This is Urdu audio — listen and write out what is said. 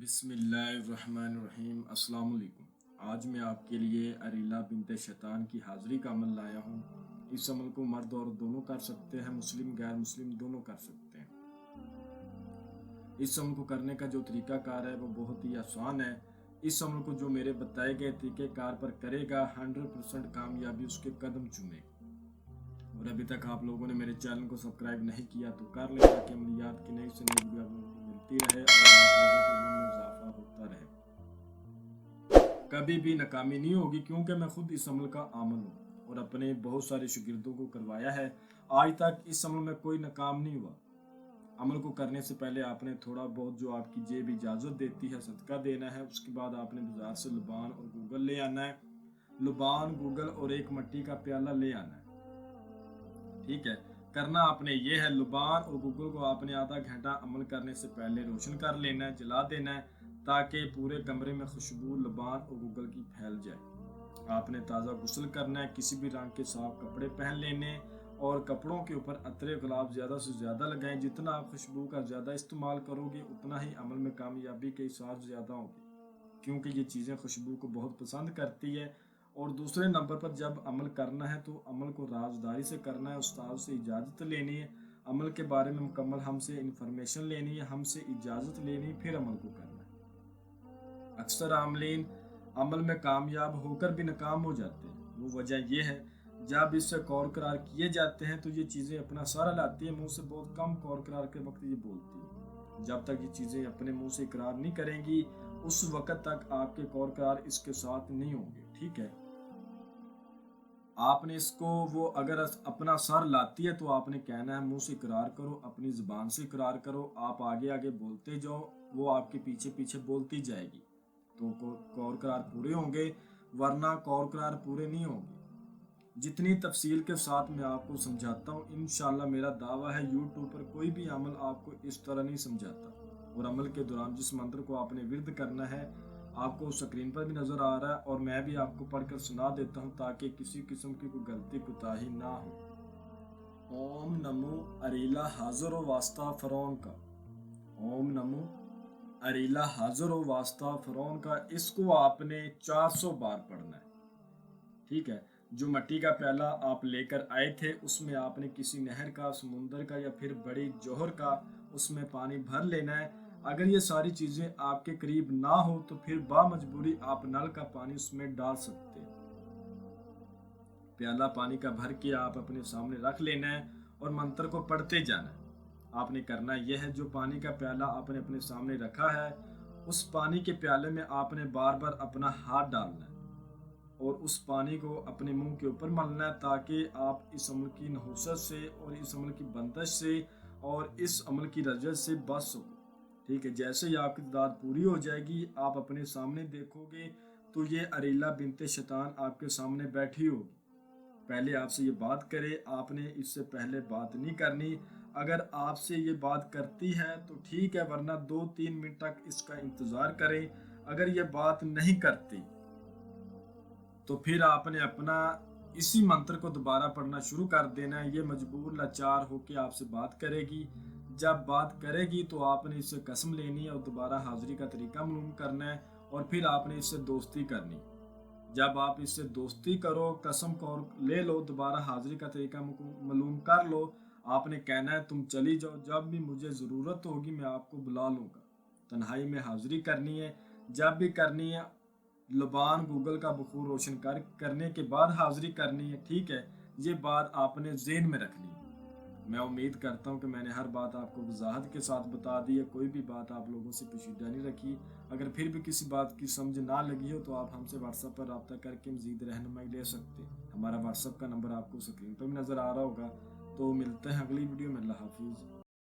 بسم اللہ الرحمن الرحیم۔ السلام علیکم۔ آج میں آپ کے لیے اریلا بنت شیطان کی حاضری کا عمل لایا ہوں۔ اس عمل کو مرد اور دونوں کر سکتے ہیں، مسلم غیر مسلم دونوں کر سکتے ہیں۔ اس عمل کو کرنے کا جو طریقہ کار ہے وہ بہت ہی آسان ہے۔ اس عمل کو جو میرے بتائے گئے طریقہ کار پر کرے گا 100% کامیابی اس کے قدم چومے گی۔ اور ابھی تک آپ لوگوں نے میرے چینل کو سبسکرائب نہیں کیا تو کر لیں تاکہ عملیات کی نئی سے نئی ویڈیو آپ لوگوں کو ملتی رہے اور آپ لوگوں کے علم میں اضافہ ہوتا رہے۔ کبھی بھی ناکامی نہیں ہوگی کیونکہ میں خود اس عمل کا عامل ہوں اور اپنے بہت سارے شاگردوں کو کروایا ہے۔ آج تک اس عمل میں کوئی ناکام نہیں ہوا۔ عمل کو کرنے سے پہلے آپ نے تھوڑا بہت جو آپ کی جیب اجازت دیتی ہے صدقہ دینا ہے۔ اس کے بعد آپ نے بازار سے لبان اور گوگل لے آنا ہے۔ لبان، گوگل اور ایک مٹی کا پیالہ لے آنا ہے۔ ٹھیک ہے، کرنا آپ نے یہ ہے، لبان اور گوگل کو آپ نے آدھا گھنٹہ عمل کرنے سے پہلے روشن کر لینا ہے، جلا دینا ہے تاکہ پورے کمرے میں خوشبو لبان اور گوگل کی پھیل جائے۔ آپ نے تازہ غسل کرنا ہے، کسی بھی رنگ کے صاف کپڑے پہن لینے اور کپڑوں کے اوپر عطر گلاب زیادہ سے زیادہ لگائیں۔ جتنا آپ خوشبو کا زیادہ استعمال کرو گے اتنا ہی عمل میں کامیابی کے حساب زیادہ ہوگی، کیونکہ یہ چیزیں خوشبو کو بہت پسند کرتی ہے۔ اور دوسرے نمبر پر جب عمل کرنا ہے تو عمل کو رازداری سے کرنا ہے، استاد سے اجازت لینی ہے، عمل کے بارے میں مکمل ہم سے انفارمیشن لینی ہے، ہم سے اجازت لینی ہے، پھر عمل کو کرنا ہے۔ اکثر عاملین عمل میں کامیاب ہو کر بھی ناکام ہو جاتے ہیں۔ وہ وجہ یہ ہے، جب اس سے قول قرار کیے جاتے ہیں تو یہ چیزیں اپنا سارا لاتی ہیں، منہ سے بہت کم قول قرار کے وقت یہ بولتی ہیں۔ جب تک یہ چیزیں اپنے منہ سے اقرار نہیں کریں گی اس وقت تک آپ کے قول قرار اس کے ساتھ نہیں ہوں گے۔ ٹھیک ہے، آپ نے اس کو وہ اگر اپنا سر لاتی ہے تو آپ نے کہنا ہے منہ سے اقرار کرو، اپنی زبان سے اقرار کرو، آپ آگے آگے بولتے جاؤ، وہ آپ کے پیچھے پیچھے بولتی جائے گی تو قول قرار پورے ہوں گے، ورنہ قول قرار پورے نہیں ہوں گے۔ جتنی تفصیل کے ساتھ میں آپ کو سمجھاتا ہوں، انشاءاللہ میرا دعویٰ ہے یوٹیوب پر کوئی بھی عمل آپ کو اس طرح نہیں سمجھاتا۔ اور عمل کے دوران جس منتر کو آپ نے ورد کرنا ہے آپ کو سکرین پر بھی نظر آ رہا ہے اور میں بھی آپ کو پڑھ کر سنا دیتا ہوں تاکہ کسی قسم کی کوئی غلطی کوتاہی نہ ہو۔ اوم نمو اریلا حاضر و واسطہ فرعون کا۔ اوم نمو اریلا حاضر و واسطہ فرعون کا، اس کو آپ نے 400 بار پڑھنا ہے۔ ٹھیک ہے، جو مٹی کا پیالہ آپ لے کر آئے تھے اس میں آپ نے کسی نہر کا، سمندر کا یا پھر بڑی جوہر کا اس میں پانی بھر لینا ہے۔ اگر یہ ساری چیزیں آپ کے قریب نہ ہو تو پھر بامجبوری آپ نل کا پانی اس میں ڈال سکتے ہیں۔ پیالہ پانی کا بھر کے آپ اپنے سامنے رکھ لینا ہے اور منتر کو پڑھتے جانا ہے۔ آپ نے کرنا یہ ہے، جو پانی کا پیالہ آپ نے اپنے سامنے رکھا ہے اس پانی کے پیالے میں آپ نے بار بار اپنا ہاتھ ڈالنا ہے اور اس پانی کو اپنے منہ کے اوپر ملنا ہے تاکہ آپ اس عمل کی نحوست سے اور اس عمل کی بندش سے اور اس عمل کی رجت سے بچ سکو۔ ٹھیک ہے، جیسے ہی آپ کی تعداد پوری ہو جائے گی آپ اپنے سامنے دیکھو گے تو یہ اریلا بنت شیطان آپ کے سامنے بیٹھی ہوگی۔ پہلے آپ سے یہ بات کرے، آپ نے اس سے پہلے بات نہیں کرنی۔ اگر آپ سے یہ بات کرتی ہے تو ٹھیک ہے، ورنہ 2-3 منٹ تک اس کا انتظار کریں۔ اگر یہ بات نہیں کرتی تو پھر آپ نے اپنا اسی منتر کو دوبارہ پڑھنا شروع کر دینا ہے۔ یہ مجبور لاچار ہو کے آپ سے بات کرے گی۔ جب بات کرے گی تو آپ نے اس سے قسم لینی ہے اور دوبارہ حاضری کا طریقہ معلوم کرنا ہے اور پھر آپ نے اس سے دوستی کرنی۔ جب آپ اس سے دوستی کرو، قسم کو لے لو، دوبارہ حاضری کا طریقہ معلوم کر لو، آپ نے کہنا ہے تم چلی جاؤ، جب بھی مجھے ضرورت ہوگی میں آپ کو بلا لوں گا۔ تنہائی میں حاضری کرنی ہے، جب بھی کرنی ہے لبان گوگل کا بخور روشن کرنے کے بعد حاضری کرنی ہے۔ ٹھیک ہے، یہ بات آپ نے ذہن میں رکھنی ہے۔ میں امید کرتا ہوں کہ میں نے ہر بات آپ کو وضاحت کے ساتھ بتا دی ہے، کوئی بھی بات آپ لوگوں سے پوشیدہ نہیں رکھی۔ اگر پھر بھی کسی بات کی سمجھ نہ لگی ہو تو آپ ہم سے واٹس ایپ پر رابطہ کر کے مزید رہنمائی لے سکتے ہیں۔ ہمارا واٹس ایپ کا نمبر آپ کو سکرین پر بھی نظر آ رہا ہوگا۔ تو ملتے ہیں اگلی ویڈیو میں۔ اللہ حافظ۔